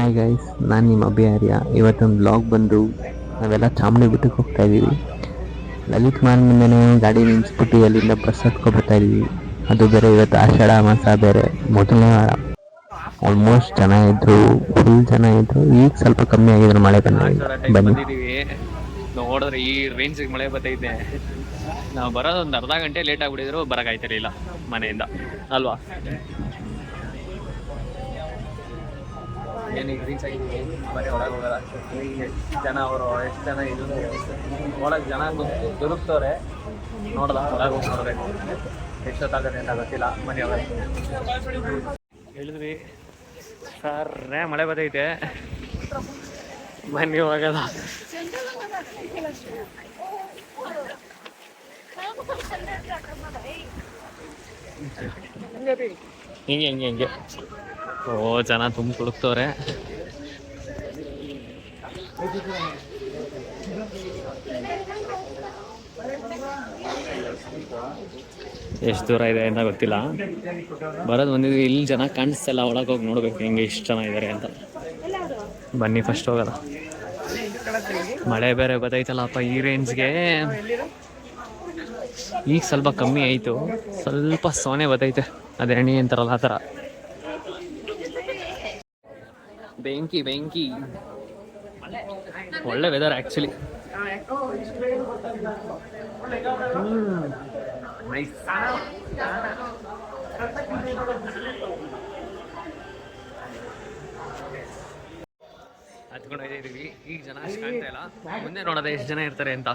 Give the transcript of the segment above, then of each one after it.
Hi guys, ನಾನು ನಿಮ್ಮ ಅಭಿಯಾರ್ಯ. ಇವತ್ತೊಂದು ಬ್ಲಾಗ್ ಬಂದು ನಾವೆಲ್ಲ ಚಾಮುಂಡಿ ಬೆಟ್ಟಕ್ಕೆ ಹೋಗ್ತಾ ಇದ್ದೀವಿ. ಲಲಿತ್ ಮಾನ್ ಮುಂದೆನೇ ಗಾಡಿ ನಿಲ್ಲಿಸ್ಬಿಟ್ಟು ಅಲ್ಲಿಂದ ಬಸ್ ಹತ್ಕೊಬರ್ತಾ ಇದ್ದೀವಿ. ಅದು ಬೇರೆ ಇವತ್ತು ಆಷಾಢ ಮಾಸ ಬೇರೆ, ಮೊದಲನೇ ವಾರ. ಆಲ್ಮೋಸ್ಟ್ ಜನ ಇದ್ರು, ಫುಲ್ ಜನ ಇದ್ರು. ಈಗ ಸ್ವಲ್ಪ ಕಮ್ಮಿ ಆಗಿದ್ರು ಮಳೆ ಬನ್ನಿ. ನೋಡಿದ್ರೆ ಈ ರೇಂಜ್ ಮಳೆ ಬರ್ತೈತೆ. ನಾವು ಬರೋದು ಒಂದು ಅರ್ಧ ಗಂಟೆ ಲೇಟ್ ಆಗ್ಬಿಟ್ಟಿದ್ರು, ಬರೋಕ್ಕಾಯ್ತಿರಲಿಲ್ಲ ಮನೆಯಿಂದ ಅಲ್ವಾ. ಏನೀಗ ರೀಚ್ ಆಗಿದ್ದೀವಿ, ಬರೀ ಒಳಗೆ ಹೋಗೋದ. ಎಷ್ಟು ಜನ ಅವರು, ಎಷ್ಟು ಜನ ಇದು ಒಳಗೆ ಜನ ದುರುಕ್ತವ್ರೆ. ನೋಡ್ದ ಒಳಗೆ ಹೋಗಿ ನೋಡ್ಬೇಕು ಎಷ್ಟೊತ್ತಾಗತ್ತೆ ಅಂತ ಗೊತ್ತಿಲ್ಲ. ಮನೆ ಒಳಗೆ ಹೇಳಿದ್ವಿ ಸರ್ನೇ ಮಳೆ ಬರ್ತೈತೆ, ಬನ್ನಿ ಹೋಗದ. ಹಿಂಗೆ ಹಿಂಗೆ ಹಿಂಗೆ ಓ ಜನ ತುಂಬ ಕುಡುಕ್ತವ್ರೆ. ಎಷ್ಟು ದೂರ ಇದೆ ಅಂತ ಗೊತ್ತಿಲ್ಲ. ಬರೋದು ಬಂದಿದ್ವಿ, ಇಲ್ಲಿ ಜನ ಕಾಣಿಸ್ತಲ್ಲ. ಒಳಗೆ ಹೋಗಿ ನೋಡ್ಬೇಕು ಹೆಂಗೆ ಎಷ್ಟು ಜನ ಇದ್ದಾರೆ ಅಂತ. ಬನ್ನಿ ಫಸ್ಟ್ ಹೋಗಲ್ಲ. ಮಳೆ ಬೇರೆ ಬರ್ತೈತಲ್ಲಪ್ಪ ಈ ರೇಂಜ್ಗೆ. ಈಗ ಸ್ವಲ್ಪ ಕಮ್ಮಿ ಆಯಿತು, ಸ್ವಲ್ಪ ಸೋನೆ ಬರ್ತೈತೆ. ಅದು ಎಣ್ಣೆ ಅಂತಾರಲ್ಲ ಆ ಥರ. ಬೆಂಕಿ ಬೆಂಕಿ, ಒಳ್ಳೆ ವೆದರ್ ಆ್ಯಕ್ಚುಲಿ. ಹತ್ಕೊಂಡು ಹೋಗಿದ್ದೀವಿ. ಈಗ ಜನ ಅಷ್ಟು ಕಾಣ್ತಾ ಇಲ್ಲ, ಮುಂದೆ ನೋಡೋದೆ ಎಷ್ಟು ಜನ ಇರ್ತಾರೆ ಅಂತ.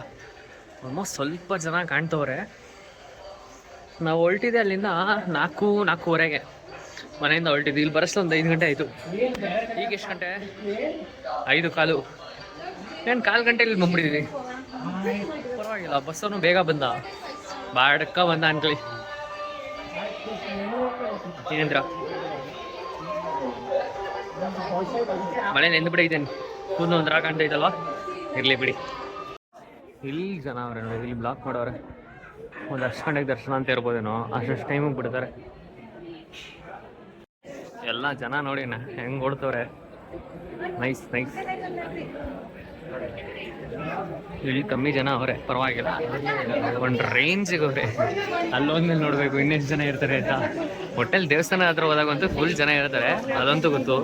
ಆಲ್ಮೋಸ್ಟ್ ಸ್ವಲ್ಪ ಜನ ಕಾಣ್ತವ್ರೆ. ನಾವು ಹೊರಟಿದ್ದೆ ಅಲ್ಲಿಂದ 4-4:15 ಮನೆಯಿಂದ ಹೊರಟಿದ್ವಿ. ಇಲ್ಲಿ ಬರೋಷ್ಟು ಒಂದು 5 ಗಂಟೆ ಆಯಿತು. ಈಗ ಎಷ್ಟು ಗಂಟೆ? 5:15. ಏನು 1/4 ಗಂಟೆಲಿ ಬಂದ್ಬಿಟ್ಟಿದ್ವಿ. ಪರವಾಗಿಲ್ಲ, ಬಸ್ಸವನು ಬೇಗ ಬಂದ, ಬಾಡ್ಕ ಬಂದ ಅನ್ಕೊಳ್ಳಿ. ಏನಂದ್ರ ಮಳೆ ನೆಂದು ಬಿಡೈತೇನೆ, ಕೂದಲು ಒಂಥರ ಕಾಣ್ತೈತಲ್ವ. ಇರಲಿ ಬಿಡಿ. ಇಲ್ಲಿ ಜನ ಅವ್ರೆ ನೋಡಿ, ಇಲ್ಲಿ ಬ್ಲಾಕ್ ಮಾಡೋರೆ. ಒಂದು 10 ಗಂಟೆಗೆ ದರ್ಶನ ಅಂತ ಇರ್ಬೋದೇನೋ, ಅಷ್ಟು ಟೈಮಿಗೆ ಬಿಡ್ತಾರೆ. ಎಲ್ಲ ಜನ ನೋಡಿ ಹೆಂಗೆ ಓಡ್ತವ್ರೆ. Nice nice. ಇಲ್ಲಿ ಕಮ್ಮಿ ಜನ ಅವರೇ, ಪರವಾಗಿಲ್ಲ. ಒಂದು ರೇಂಜಿಗೆ ಅವ್ರೆ. ಅಲ್ಲೋದ್ಮೇಲೆ ನೋಡಬೇಕು ಇನ್ನೆಷ್ಟು ಜನ ಇರ್ತಾರೆ ಅಂತ. ಹೋಟೆಲ್ ದೇವಸ್ಥಾನ ಹತ್ರ ಹೋದಾಗಂತೂ ಫುಲ್ ಜನ ಇರ್ತಾರೆ, ಅದಂತೂ ಗೊತ್ತು.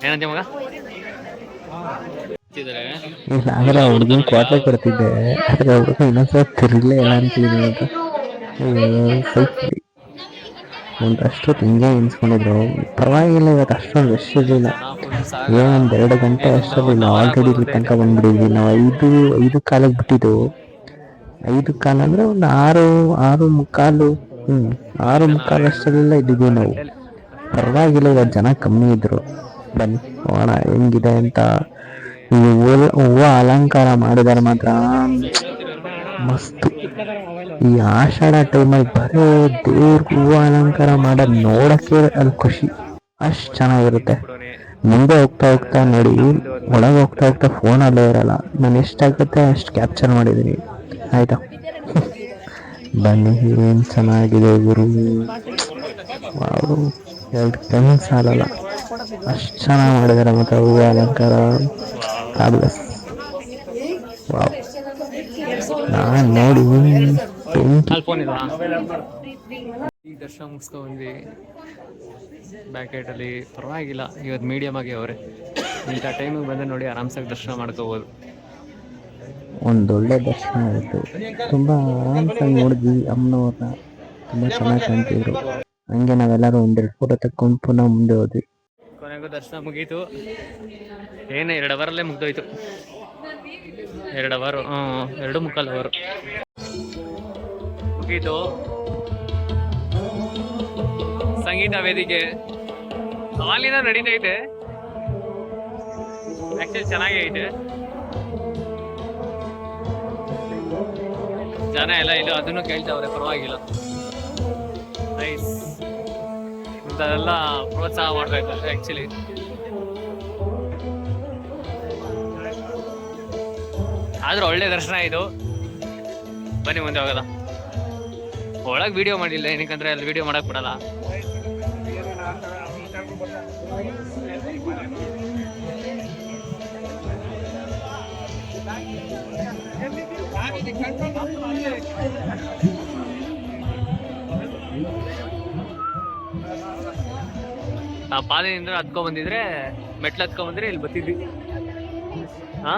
ಏನಂತ ಮಗ ಇಲ್ಲ ಹುಡುಗನ್ ಕ್ವಾರ್ಟರ್ ಕೊಡ್ತಿದ್ದೆ, ಆದ್ರೆ ಹುಡುಗ ಇನ್ನೊಂದ್ಸಲ ತಿರ್ಲೇ ಇಲ್ಲ ಅಂತಿದ್ದೀನಿ. ಒಂದಷ್ಟು ಹಿಂಗೆ ಎನ್ಸ್ಕೊಂಡಿದ್ರು, ಪರವಾಗಿಲ್ಲ. ಇವತ್ತು ಅಷ್ಟೊಂದು ರಶ್ ಇರಲಿಲ್ಲ. ಏನೊಂದು 2 ಗಂಟೆ ಅಷ್ಟರಲ್ಲಿಲ್ಲ, ಆಲ್ರೆಡಿ ಇಲ್ಲಿ ತನಕ ಬಂದ್ಬಿಟ್ಟಿದ್ವಿ ನಾವು. 5 ಕಾಲಕ್ಕೆ ಬಿಟ್ಟಿದ್ದು. 5 ಕಾಲ ಅಂದರೆ ಒಂದು 6-6:15. 6:15 ಅಷ್ಟರಲ್ಲೆಲ್ಲ ಇದ್ದಿದ್ವಿ ನಾವು. ಪರವಾಗಿಲ್ಲ, ಇವತ್ತು ಜನ ಕಮ್ಮಿ ಇದ್ರು. ಬನ್ನಿ ಹೋಗೋಣ ಹೆಂಗಿದೆ ಅಂತ. ಈ ಹೂವು ಅಲಂಕಾರ ಮಾಡಿದಾರೆ ಮಾತ್ರ ಮಸ್ತ್. ಈ ಆಷಾಢ ಟೈಮಲ್ಲಿ ಬರೋ ದೇವ್ರಿಗೆ ಹೂವು ಅಲಂಕಾರ ಮಾಡೋದು ನೋಡಕ್ಕೆ ಅಲ್ಲಿ ಖುಷಿ, ಅಷ್ಟು ಚೆನ್ನಾಗಿರುತ್ತೆ. ಮುಂದೆ ಹೋಗ್ತಾ ಹೋಗ್ತಾ ನೋಡಿ, ಒಳಗೆ ಹೋಗ್ತಾ ಹೋಗ್ತಾ ಫೋನಲ್ಲೇ ಇರಲ್ಲ. ನಾನು ಎಷ್ಟಾಗುತ್ತೆ ಅಷ್ಟು ಕ್ಯಾಪ್ಚರ್ ಮಾಡಿದ್ದೀನಿ, ಆಯಿತಾ. ಬನ್ನಿ, ಏನು ಚೆನ್ನಾಗಿದೆ ಗುರು. 2 ಕಣ್ಣು ಸಾಲಲ್ಲ, ಅಷ್ಟು ಚೆನ್ನಾಗಿ ಮಾಡಿದ್ದಾರೆ. ಮತ್ತು ಹೂವು ಅಲಂಕಾರ ಫ್ಯಾಬ್ಯುಲಸ್. ವಾವ್, ನಾನು ನೋಡಿ ಈಗ ದರ್ಶನ ಮುಗಿಸ್ಕೊ ಬಂದ್ವಿ ಬ್ಯಾಕ್ ಗೇಟಲ್ಲಿ. ಪರವಾಗಿಲ್ಲ, ಇವತ್ತು ಮೀಡಿಯಮ್ ಆಗಿ ಅವರೇ. ಇಂಥ ಟೈಮಿಗೆ ಬಂದರೆ ನೋಡಿ ಆರಾಮ್ಸಾಗಿ ದರ್ಶನ ಮಾಡ್ಕೋಬೋದು. ಒಂದೊಳ್ಳೆ ದರ್ಶನ ಆಯಿತು. ತುಂಬ ಆರಾಮ್ಸಾಗಿ ನೋಡಿದ್ವಿ ಅಮ್ಮನವ್ರನ್ನ, ತುಂಬ ಚೆನ್ನಾಗಿ ಕಾಣ್ತಿದ್ರು. ಹಂಗೆ ನಾವೆಲ್ಲರೂ 1-2 ಫೋಟೋ ತಕ್ಕೊಂಡು ಪುನಃ ಮುಂದೆ ಹೋದ್ವಿ. ಕೊನೆಗೂ ದರ್ಶನ ಮುಗೀತು. ಏನು 2 ಅವರಲ್ಲೇ ಮುಗ್ದೋಯ್ತು. 2 ಅವರು, 2.25 ಅವರು ಮುಗೀತು. ಸಂಗೀತ ವೇದಿಕೆ ಅಲ್ಲಿಂದ ನಡೀತೈತೆ. ಆ್ಯಕ್ಚುಲಿ ಚೆನ್ನಾಗೇ ಐತೆ. ಜನ ಎಲ್ಲ ಇದು ಅದನ್ನು ಕೇಳ್ತಾವ್ರೆ, ಪರವಾಗಿಲ್ಲ. ನೈಸ್. ಇಂಥದೆಲ್ಲ ಪ್ರೋತ್ಸಾಹ ಮಾಡಬೇಕು ಆ್ಯಕ್ಚುಲಿ. ಆದ್ರೂ ಒಳ್ಳೆ ದರ್ಶನ ಇದು. ಬನ್ನಿ ಮುಂದೆ ಹೋಗೋದ. ಒಳಗೆ ವಿಡಿಯೋ ಮಾಡಿಲ್ಲ, ಏನಕ್ಕಂದ್ರೆ ಅಲ್ಲಿ ವಿಡಿಯೋ ಮಾಡಕ್ ಬಿಡಲ್ಲ. ಆ ಪಾಲಿನಿಂದ ಹತ್ಕೊ ಬಂದಿದ್ರೆ ಮೆಟ್ಲು ಹತ್ಕೊ ಬಂದ್ರೆ ಇಲ್ಲಿ ಬತ್ತಿದ್ವಿ. ಹಾ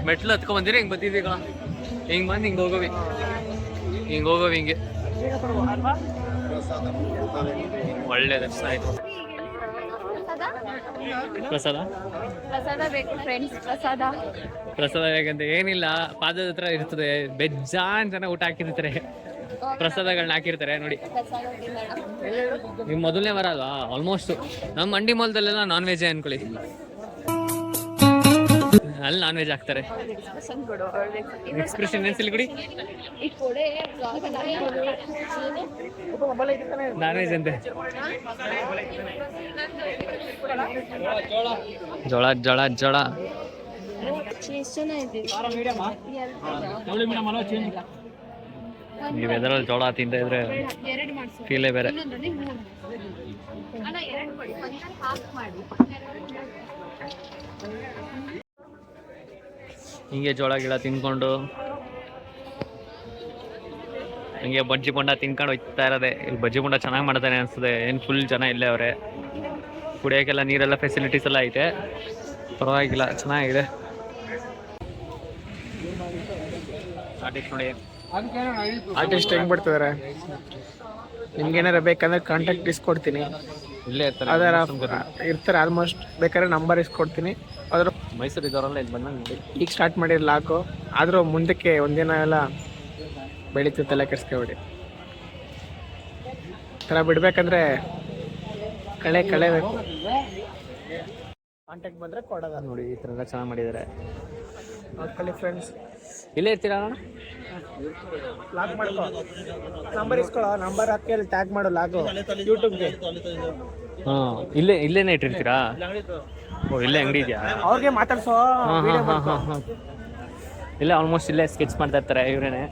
ಮೆಟ್ಲು ಹತ್ಕೊ ಬಂದಿದ್ರೆ ಹಿಂಗೆ ಬತ್ತಿದ್ವಿ ಕಣ. ಹಿಂಗೆ ಬಂದು ಹಿಂಗೆ ಹೋಗೋವಿ ಹಿಂಗೆ ಒಳ್ಳೆ ದರ್ಶನ ಆಯ್ತು. ಪ್ರಸಾದ ಬೇಕು ಫ್ರೆಂಡ್ಸ್. ಪ್ರಸಾದ ಹೇಗಂತ ಏನಿಲ್ಲ, ಪಾದದ ಹತ್ರ ಇರ್ತದೆ, ಬೆಜ್ಜಾನ್ ಜನ ಊಟ ಹಾಕಿರ್ತಾರೆ, ಪ್ರಸಾದಗಳನ್ನ ಹಾಕಿರ್ತಾರೆ ನೋಡಿ. ನೀವು ಮೊದಲನೇ ವಾರ ಅಲ್ವಾ, ಆಲ್ಮೋಸ್ಟ್ ನಮ್ಮ ಮಂಡಿ ಮಾಲ್ದಲ್ಲೆಲ್ಲ ನಾನ್ ವೆಜ್ ಅನ್ಕೊಳ್ಳಿ, ಅಲ್ಲಿ ನಾನ್ ವೆಜ್ ಹಾಕ್ತಾರೆ. ಎಕ್ಸ್ಪ್ರೆಷನ್ ಏನ್ ಸಿಲ್ಗುಡಿ ನಾನ್ ವೆಜ್ ಅಂತೆ. ಜೋಳ ಜೋಳ ಜೋಳ ನೀವು ಎದರಲ್ಲಿ ಜೋಳ ತಿಂತ ಇದ್ರೆ ಫೀಲೇ ಬೇರೆ. ಹಿಂಗೆ ಜೋಳ ಗಿಳ ತಿನ್ಕೊಂಡು ಹಿಂಗೆ ಬಜ್ಜಿ ಬೊಂಡ ತಿನ್ಕೊಂಡು ಹೋಗ್ತಾ ಇರೋದೆ. ಇಲ್ಲಿ ಬಜ್ಜಿ ಬೊಂಡ ಚೆನ್ನಾಗಿ ಮಾಡ್ತಾನೆ ಅನಿಸ್ತದೆ. ಏನು ಫುಲ್ ಜನ ಇಲ್ಲೇ ಅವರೇ, ಕುಡಿಯೋಕ್ಕೆಲ್ಲ ನೀರೆಲ್ಲ ಫೆಸಿಲಿಟೀಸ್ ಎಲ್ಲ ಐತೆ, ಪರವಾಗಿಲ್ಲ ಚೆನ್ನಾಗಿದೆ. ಆರ್ಟಿಸ್ಟ್ ನೋಡಿ, ಆರ್ಟಿಸ್ಟ್ ಹೆಂಗ್ ಬಿಡ್ತಿದಾರೆ. ನಿಮ್ಗೆ ಏನಾರ ಬೇಕಂದ್ರೆ ಕಾಂಟ್ಯಾಕ್ಟ್ ಇಸ್ಕೊಡ್ತೀನಿ, ಇಲ್ಲೇ ಇರ್ತಾರೆ, ಅದರ ಇರ್ತಾರೆ ಆಲ್ಮೋಸ್ಟ್. ಬೇಕಾದ್ರೆ ನಂಬರ್ ಇಸ್ಕೊಡ್ತೀನಿ. ಅದ್ರ ಮೈಸೂರು ಇದ್ದವರೆಲ್ಲ ಇಲ್ಲಿ ಬಂದಂಗೆ ನೋಡಿ. ಈಗ ಸ್ಟಾರ್ಟ್ ಮಾಡಿರ ಲಾಕು, ಆದರೂ ಮುಂದಕ್ಕೆ ಒಂದಿನ ಎಲ್ಲ ಬೆಳೀತೈತೆಲ್ಲ ಕೆಡ್ಸ್ಕೊಬೇಡಿ. ಥರ ಬಿಡ್ಬೇಕಂದ್ರೆ ಕಳೆಬೇಕು. ಕಾಂಟ್ಯಾಕ್ಟ್ ಬಂದರೆ ಕೊಡೋದ ನೋಡಿ. ಈ ಥರ ಎಲ್ಲ ಚೆನ್ನಾಗಿ ಮಾಡಿದ್ದಾರೆ. ನೋಡ್ಕೊಳ್ಳಿ ಫ್ರೆಂಡ್ಸ್. ಇಲ್ಲೇ ಇರ್ತೀರಾ ಅಣ್ಣ? ಲಾಕ್ ಮಾಡ್ಕೊ, ನಂಬರ್ ಇಸ್ಕೊಳ್ಳೋ, ನಂಬರ್ ಹಾಕಿ ಅಲ್ಲಿ ಟ್ಯಾಗ್ ಮಾಡು ಲಾಗು ಯೂಟ್ಯೂಬ್ಗೆ. ಹಾಂ, ಇಲ್ಲೇನೆ ಇಟ್ಟಿರ್ತೀರಾ? ಓ, ಇಲ್ಲೇ ಅಂಗಡಿ ಇದೆಯಾ? ಅವ್ರಿಗೆ ಮಾತಾಡ್ಸೋ. ಹಾಂ, ಇಲ್ಲೇ ಆಲ್ಮೋಸ್ಟ್ ಇಲ್ಲೇ ಸ್ಕೆಚ್ ಮಾಡ್ತಾ ಇರ್ತಾರೆ ಇವರೇನೆ.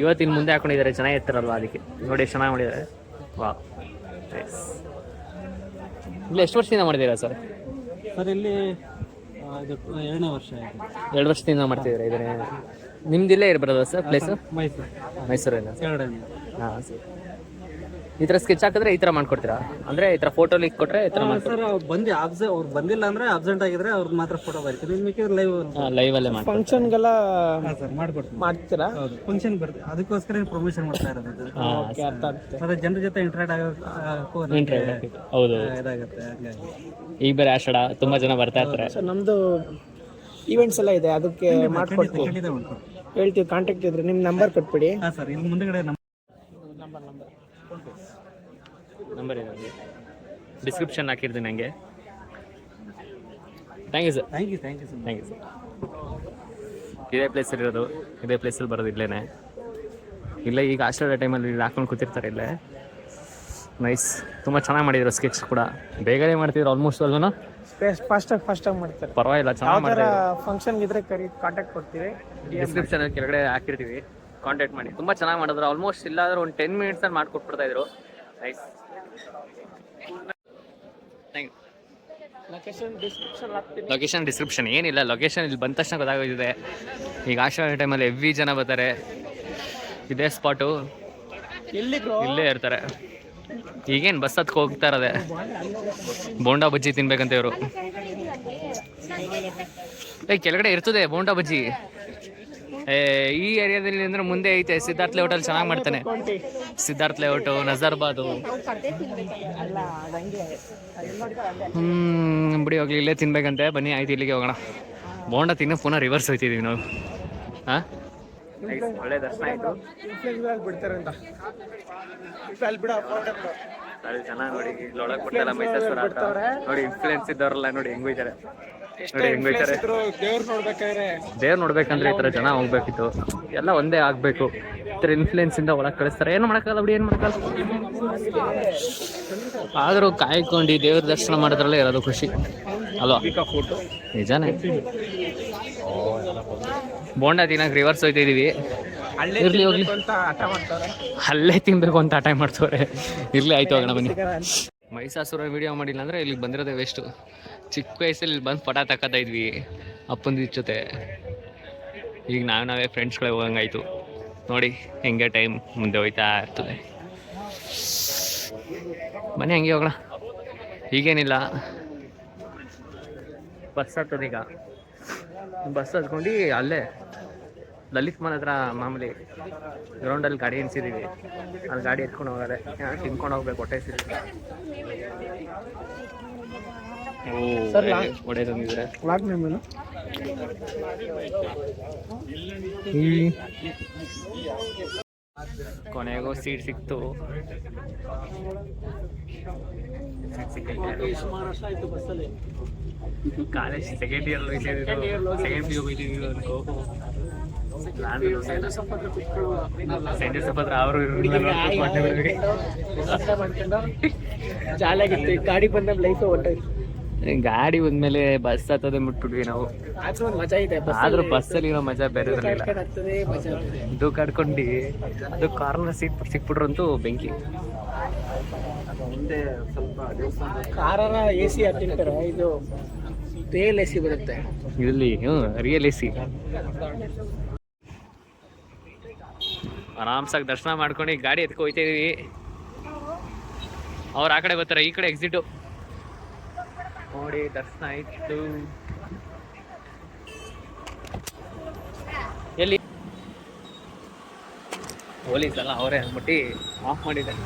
ಇವತ್ತಿನ ಮುಂದೆ ಹಾಕೊಂಡಿದ್ದಾರೆ, ಚೆನ್ನಾಗಿರ್ತಾರಲ್ವ ಅದಕ್ಕೆ ನೋಡಿ, ಚೆನ್ನಾಗಿ ಮಾಡಿದ್ದಾರೆ. ವಾ, ಇಲ್ಲ ಎಷ್ಟು ವರ್ಷದಿಂದ ಮಾಡಿದ್ದೀರಾ ಸರ್? ಸರ್ ಇಲ್ಲಿ ಇದು 2ನೇ ವರ್ಷ ಆಯಿತು. 2 ವರ್ಷದಿಂದ ಮಾಡ್ತಿದ್ದೀರಾ ಇದನ್ನೇ? ನಿಮ್ದಿಲ್ಲೇ ಇರ್ಬರೋದ ಸರ್ ಪ್ಲೇಸು? ಮೈಸೂರಲ್ಲಿ. ಹಾಂ ಸರ್. ಈ ಥರ ಸ್ಕೆಚ್ ಹಾಕಿದ್ರೆ ಈ ಥರ ಮಾಡ್ಕೊಡ್ತೀರಾ? ಅಂದರೆ ಈ ಥರ ಫೋಟೋಲಿ ಕೊಟ್ಟರೆ ಈ ಥರ ಸರ್ ಬಂದು ಅವ್ರು ಬಂದಿಲ್ಲ ಅಂದರೆ ಅಬ್ಸೆಂಟ್ ಆಗಿದ್ರೆ ಅವ್ರದ್ದು ಮಾತ್ರ ಫೋಟೋ ಬರ್ತೀವಿ. ನಿಮಗೆ ಲೈವಲ್ಲೇ ಮಾಡಿ ಫಂಕ್ಷನ್ಗೆಲ್ಲ ಸರ್ ಮಾಡ್ಕೊಡ್ತೀವಿ. ಮಾಡ್ತೀರಾ? ಹೌದು, ಫಂಕ್ಷನ್ ಬರ್ತೀವಿ, ಅದಕ್ಕೋಸ್ಕರ ಪ್ರಮೋಷನ್ ಮಾಡ್ತಾ ಇರೋದು. ಅದೇ ಜನರ ಜೊತೆ ಇಂಟ್ರಾಕ್ಟ್ ಆಗೋಕ್ಕೂ ಹೌದು, ಇದಾಗುತ್ತೆ. ಹಾಗಾಗಿ ಈಗ ಬೇರೆ ಆಷಾಢ, ತುಂಬ ಜನ ಬರ್ತಾ ಇರ್ತಾರೆ. ಸೊ ನಮ್ಮದು ಈವೆಂಟ್ಸ್ ಎಲ್ಲ ಇದೆ, ಅದಕ್ಕೆ ಮಾಡ್ಕೊಡ್ತೀವಿ. ಖಂಡಿತ ಮಾಡ್ಕೊಡ್ತೀವಿ. ಹೇಳ್ತೀವಿ, ಕಾಂಟ್ಯಾಕ್ಟ್ ಇದ್ರೆ ನಿಮ್ಮ ನಂಬರ್ ಕೊಟ್ಬಿಡಿ. ಹಾಂ ಸರ್, ಇಲ್ಲಿ ಮುಂದೆಗಡೆ ನಂಬರ್ ಇದೆ, ಡಿಸ್ಕ್ರಿಪ್ಷನ್ ಹಾಕಿರ್ತೀನಿ ನನಗೆ. Thank you sir. Thank you sir. Thank you sir. ಇದೇ ಪ್ಲೇಸಲ್ಲಿ ಇರೋದು, ಇದೇ ಪ್ಲೇಸಲ್ಲಿ ಬರೋದು ಇಲ್ಲೇನೆ. ಇಲ್ಲೇ ಈಗ ಆಷಾಢ ಟೈಮಲ್ಲಿ ಇಲ್ಲಿ ಹಾಕೊಂಡು ಕೂತಿರ್ತಾರೆ ಇಲ್ಲೇ. ನೈಸ್, ತುಂಬ ಚೆನ್ನಾಗಿ ಮಾಡಿದ್ರು ಸ್ಕೆಚ್ ಕೂಡ. ಬೇಗನೆ ಮಾಡ್ತಿದ್ರು ಆಲ್ಮೋಸ್ಟ್ ಅಲ್ವನ? ಫಾಸ್ಟಾಗಿ ಮಾಡ್ತಾರೆ, ಪರವಾಗಿಲ್ಲ, ಚೆನ್ನಾಗಿ ಯಾವ್ದಾರ ಮಾಡ್ತಾರೆ. ಫಂಕ್ಷನ್ ಇದ್ರೆ ಕಾಂಟ್ಯಾಕ್ಟ್ ಕೊಡ್ತೀವಿ. ಡಿಸ್ಕ್ರಿಪ್ಷನ್ ಕೆಳಗಡೆ ಹಾಕಿರ್ತೀವಿ, ಕಾಂಟ್ಯಾಕ್ಟ್ ಮಾಡಿ. ತುಂಬ ಚೆನ್ನಾಗಿ ಮಾಡಿದ್ರು. ಆಲ್ಮೋಸ್ಟ್ ಇಲ್ಲಾಂದ್ರೆ ಒಂದು 10 ಮಿನಿಟ್ಸಲ್ಲಿ ಮಾಡಿಕೊಟ್ಬಿಡ್ತಾ ಇದ್ರು. Nice, thank you. Location description ಏನಿಲ್ಲ, ಲೊಕೇಶನ್ ಇಲ್ಲಿ ಬಂದ ತಕ್ಷಣ ಗೊತ್ತಾಗೋದಿದೆ. ಈಗ ಆಷಾಢ ಟೈಮಲ್ಲಿ ಹೆವಿ ಜನ ಬರ್ತಾರೆ. ಇದೇ ಸ್ಪಾಟು, ಇಲ್ಲೇ ಇರ್ತಾರೆ. ಈಗೇನು ಬಸ್ ಹತ್ಕೊ ಹೋಗ್ತಾ ಇರೋದೆ. ಬೋಂಡಾ ಬಜ್ಜಿ ತಿನ್ಬೇಕಂತ ಇವರು. ಕೆಳಗಡೆ ಇರ್ತದೆ ಬೋಂಡಾ ಬಜ್ಜಿ. ಈ ಏರಿಯಾದಲ್ಲಿ ಅಂದರೆ ಮುಂದೆ ಐತೆ ಸಿದ್ಧಾರ್ಥ ಲೇಔಟಲ್ಲಿ ಚೆನ್ನಾಗಿ ಮಾಡ್ತಾನೆ. ಸಿದ್ಧಾರ್ಥ ಲೇಔಟು, ನಜರ್ಬಾದು. ಬಿಡಿ ಹೋಗ್ಲಿ, ಇಲ್ಲೇ ತಿನ್ಬೇಕಂತೆ. ಬನ್ನಿ, ಆಯ್ತು, ಇಲ್ಲಿಗೆ ಹೋಗೋಣ. ಬೋಂಡ ತಿನ್ನೋ ಪುನಃ ರಿವರ್ಸ್ ಹೋಗ್ತಿದ್ದೀವಿ ನಾವು. ಹಾಂ, ಒಳ್ಳೆ ದರ್ಶನ ಆಯಿತು. ಬಿಡ್ತಾರೆ ಅಂತ ಅಲ್ಲಿ ಚೆನ್ನಾಗಿ ನೋಡಿ, ಇಲ್ಲೊಳಗೆ ಕೊಡ್ತಾರಲ್ಲ ಮೈಸೂರು ನೋಡಿ. ಇನ್ಫ್ಲೂಯೆನ್ಸ್ ಇದ್ದವರೆಲ್ಲ ನೋಡಿ ಹೆಂಗ್ ಹೋಯ್ತಾರೆ, ನೋಡಿ ಹೆಂಗ್ ಹೋಯ್ತಾರೆ. ದೇವ್ರು ನೋಡ್ಬೇಕಂದ್ರೆ ಈ ಥರ ಜನ ಹೋಗ್ಬೇಕಿತ್ತು. ಎಲ್ಲ ಒಂದೇ ಆಗಬೇಕು. ಈ ಥರ ಇನ್ಫ್ಲೂಯೆನ್ಸ್ ಇಂದ ಒಳಗೆ ಕಳಿಸ್ತಾರೆ. ಏನು ಮಾಡೋಕ್ಕಲ್ಲ ಬಿಡಿ, ಏನು ಮಾಡೋಕ್ಕಲ್ಲ. ಆದರೂ ಕಾಯ್ಕೊಂಡು ದೇವ್ರ ದರ್ಶನ ಮಾಡೋದ್ರಲ್ಲೇ ಇರೋದು ಖುಷಿ ಅಲ್ವಾ? ನಿಜಾನೇ. ಬೋಂಡ ತಿನ್ನಕ್ಕೆ ರಿವರ್ಸ್ ಹೋಗ್ತಿದ್ದೀವಿ. ಇರ್ಲಿ ಹೋಗ್ಲಿ, ಅಲ್ಲೇ ತಿನ್ಬೇಕು ಅಂತ ಆಟ ಮಾಡ್ತವ್ರೆ. ಇರ್ಲಿ, ಆಯ್ತು, ಹೋಗೋಣ ಬನ್ನಿ. ಮೈಸಾಸುರ ವಿಡಿಯೋ ಮಾಡಿಲ್ಲ ಅಂದರೆ ಇಲ್ಲಿಗೆ ಬಂದಿರೋದೇ ವೇಸ್ಟು. ಚಿಕ್ಕ ವಯಸ್ಸಲ್ಲಿ ಬಂದು ಪಟ ತಗೋತಾ ಇದ್ವಿ ಅಪ್ಪನ ಜೊತೆ. ಈಗ ನಾವೇ ಫ್ರೆಂಡ್ಸ್ಗಳೇ ಹೋಗಂಗಾಯ್ತು ನೋಡಿ ಹೆಂಗೆ ಟೈಮ್ ಮುಂದೆ ಹೋಯ್ತಾ ಇರ್ತದೆ. ಬನ್ನಿ ಹಂಗೆ ಹೋಗೋಣ, ಈಗೇನಿಲ್ಲ. ಬಸ್ ಹತ್ತದ ಈಗ, ಬಸ್ ಹತ್ಕೊಂಡು ಅಲ್ಲೇ ಲಲಿತ್ ಮನೆ ಹತ್ರ ಮಾಮೂಲಿ ಗ್ರೌಂಡಲ್ಲಿ ಗಾಡಿ ಎನ್ಸಿದ್ದೀವಿ, ಅಲ್ಲಿ ಗಾಡಿ ಎತ್ಕೊಂಡು ಹೋಗೋದೆ, ತಿನ್ಕೊಂಡು ಹೋಗ್ಬೇಕು, ಹೊಟ್ಟೆ ಸಿರಿ. ಹೊಡೆ ತಂದಿದ್ರೆ ಕೊನೆಗೂ ಸೀಟ್ ಸಿಕ್ತು. College second year second P U ಹೋಗ್ತಿದ್ದೀವಿ ಅನ್ಕೋ. ಸೆಂಟ್ ಜೋಸೆಫ್ ಅವರು ಜಾಲಿಯಾಗಿತ್ತು. ಗಾಡಿ ಬಂದ ಲೈಫ್ ಹೊಟ್ಟೋಯ್ತು. ಗಾಡಿ ಬಂದ್ಮೇಲೆ ಬಸ್ ಹತ್ತೋದೇ ಮುಟ್ಬಿಟ್ವಿ ನಾವು. ಆದ್ರೂ ಒಂದು ಮಜಾ ಇದೆ, ಆದ್ರೂ ಬಸ್ಸಲ್ಲಿ ಇರೋ ಮಜಾ ಬೇರೆ ಇರಲಿಲ್ಲ. ಆಗ್ತದೆ ಮಜಾ. ಇದು ಕಡ್ಕೊಂಡು ಅದು ಕಾರ್ನರ್ ಸೀಟ್ ಸಿಕ್ಬಿಟ್ರಂತೂ ಬೆಂಕಿ. ಮುಂದೆ ಸ್ವಲ್ಪ ಕಾರನ ಎ ಸಿ ಹಾಕಿರ್ತಾರೆ, ಇದು ರಿಯಲ್ ಎ ಸಿ ಬರುತ್ತೆ ಇಲ್ಲಿ. Real A C. ಆರಾಮ್ಸಾಗಿ ದರ್ಶನ ಮಾಡ್ಕೊಂಡು ಗಾಡಿ ಎತ್ಕೊ ಹೋಯ್ತಾ ಇದೀವಿ. ಅವ್ರು ಆ ಕಡೆ ಬರ್ತಾರೆ, ಈ ಕಡೆ ಎಕ್ಸಿಟು ನೋಡಿ. ದರ್ಶನ ಆಯ್ತು. ಎಲ್ಲಿ ಪೊಲೀಸ್ ಅಲ್ಲ ಅವರೇ ಅಂದ್ಬಿಟ್ಟು ಆಫ್ ಮಾಡಿದ್ದಾರೆ.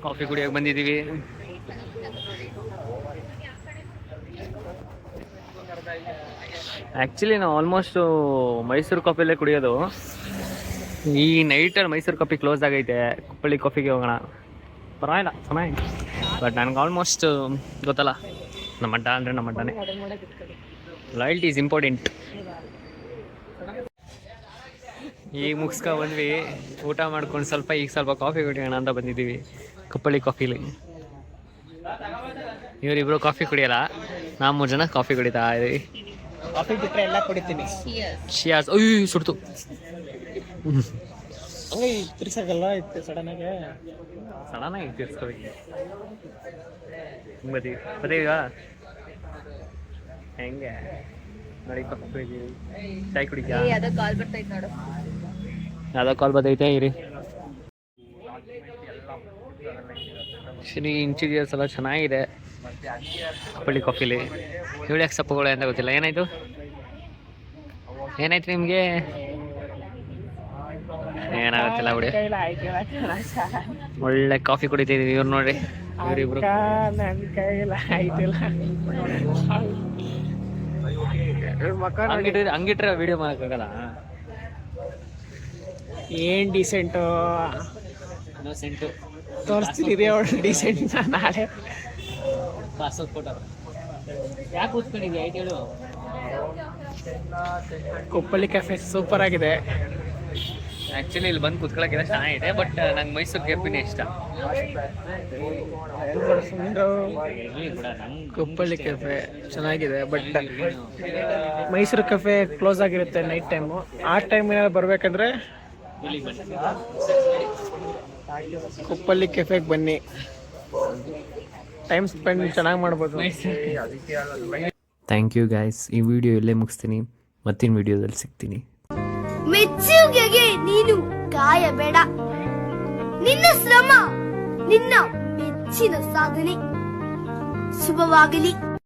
ಕಾಫಿ ಕುಡಿಯೋಕೆ ಬಂದಿದ್ದೀವಿ. ಆ್ಯಕ್ಚುಲಿ ನಾವು ಆಲ್ಮೋಸ್ಟು ಮೈಸೂರು ಕಾಫಿಲೇ ಕುಡಿಯೋದು. ಈ ನೈಟಲ್ಲಿ ಮೈಸೂರು ಕಾಫಿ ಕ್ಲೋಸ್ ಆಗೈತೆ, ಕುಪ್ಪಳ್ಳಿ ಕಾಫಿಗೆ ಹೋಗೋಣ. ಪರವಾಗಿಲ್ಲ, ಚೆನ್ನಾಗಿದೆ. ಬಟ್ ನನಗೆ ಆಲ್ಮೋಸ್ಟ್ ಗೊತ್ತಲ್ಲ, ನಮ್ಮ ಅಡ್ಡ ಅಂದರೆ ನಮ್ಮ ಅಡ್ಡನೇ. Loyalty is important. ಈಗ ಮುಗಿಸ್ಕೊ ಬಂದ್ವಿ, ಊಟ ಮಾಡ್ಕೊಂಡು ಸ್ವಲ್ಪ ಕಾಫಿ ಕುಡಿಯೋಣ ಅಂತ ಬಂದಿದ್ದೀವಿ ಕುಪ್ಪಳ್ಳಿ ಕಾಫಿಲಿ. ಇವರಿಬ್ರು ಕಾಫಿ ಕುಡಿಯಲ್ಲ, ನಾವು 3 ಜನ ಕಾಫಿ ಕುಡಿತಾ ಇದೀವಿ. ಕಾಫಿ ಬಿಟ್ಟರೆ ಎಲ್ಲ ಕುಡಿತೀನಿ. ಶಿಯಾಸ್. ಅಯ್ಯೋ ಸುಡ್ತು. ಹಂಗೆ ತಿರ್ಸಕ್ಕಲ್ಲ ಇತ್ತು ಸಡನ್ನಾಗಿ ತಿರ್ಸ್ಕೋಬೇಕು. ಮತ್ತೆ ಈಗ ಹೆಂಗೆ ನೋಡಿ ಕಾಫಿ ಚಾಯ್ ಕುಡಿಕ. ಯಾವ್ದೋ ಕಾಲ್ ಬರ್ತೈತೆ ನೋಡು. ಯಾವುದೋ ಕಾಲ್ ಬರ್ತೈತೆ ಇರಿ. ಇಂಟೀರಿಯರ್ಸ್ ಎಲ್ಲ ಚೆನ್ನಾಗಿದೆ ಕುಪ್ಪಳ್ಳಿ ಕಾಫಿಲಿ. ಇವಳು ಯಾಕೆ ಸಪ್ಪುಗಳು ಅಂತ ಗೊತ್ತಿಲ್ಲ. ಏನಾಯ್ತು ನಿಮಗೆ? ಏನಾಗುತ್ತಿಲ್ಲ ಬಿಡಿ. ಒಳ್ಳೆ ಕಾಫಿ ಕುಡಿತಿದೀವಿ. ಇವ್ರು ನೋಡ್ರಿ, ಇವರಿಬ್ರು. ನನ್ನ ಕೈಲ ಆಯ್ತಿಲ್ಲ. ಹಂಗಿಟ್ರೆ ವಿಡಿಯೋ ಮಾಡೋಕ್ಕಾಗಲ್ಲ. ಏನ್ ಡೀಸೆಂಟು ಸೆಂಟು ತೋರಿಸ್ತೀನಿ ಅವಳು ಡೀಸೆಂಟ್. ನಾಳೆ ಪಾಸ್ವರ್ಡ್ ಫೋಟೋ ಯಾಕೆ ಕೂತ್ಕೊಂಡಿದ್ಯಾ ಆಯ್ತು ಹೇಳು. ಕುಪ್ಪಳ್ಳಿ ಕೆಫೆ ಸೂಪರ್ ಆಗಿದೆ. ಆ್ಯಕ್ಚುಲಿ ಇಲ್ಲಿ ಬಂದು ಕೂತ್ಕೊಳ್ಳೋಕ್ಕೆಲ್ಲ ಚೆನ್ನಾಗಿದೆ, ಬಟ್ ನಂಗೆ ಮೈಸೂರು ಕೆಫೆನೇ ಇಷ್ಟ. ಕುಪ್ಪಳ್ಳಿ ಕೆಫೆ ಚೆನ್ನಾಗಿದೆ, ಬಟ್ ಮೈಸೂರು ಕೆಫೆ ಕ್ಲೋಸ್ ಆಗಿರುತ್ತೆ ನೈಟ್ ಟೈಮು. ಆ ಟೈಮ್ ಏನಾದ್ರು ಬರ್ಬೇಕಂದ್ರೆ ಕುಪ್ಪಳ್ಳಿ ಕೆಫೆಗೆ ಬನ್ನಿ, ಟೈಮ್ ಸ್ಪೆಂಡ್ ಚೆನ್ನಾಗಿ ಮಾಡ್ಬೋದು. Thank you guys. ಈ ವಿಡಿಯೋ ಇಲ್ಲೇ ಮುಗಿಸ್ತೀನಿ, ಮತ್ತಿನ ವಿಡಿಯೋದಲ್ಲಿ ಸಿಗ್ತೀನಿ. ಮೆಚ್ಚುಗೆಗೆ ನೀನು ಕಾಯಬೇಡ, ನಿನ್ನ ಶ್ರಮ ನಿನ್ನ ಮೆಚ್ಚಿನ ಸಾಧನೆ. ಶುಭವಾಗಲಿ.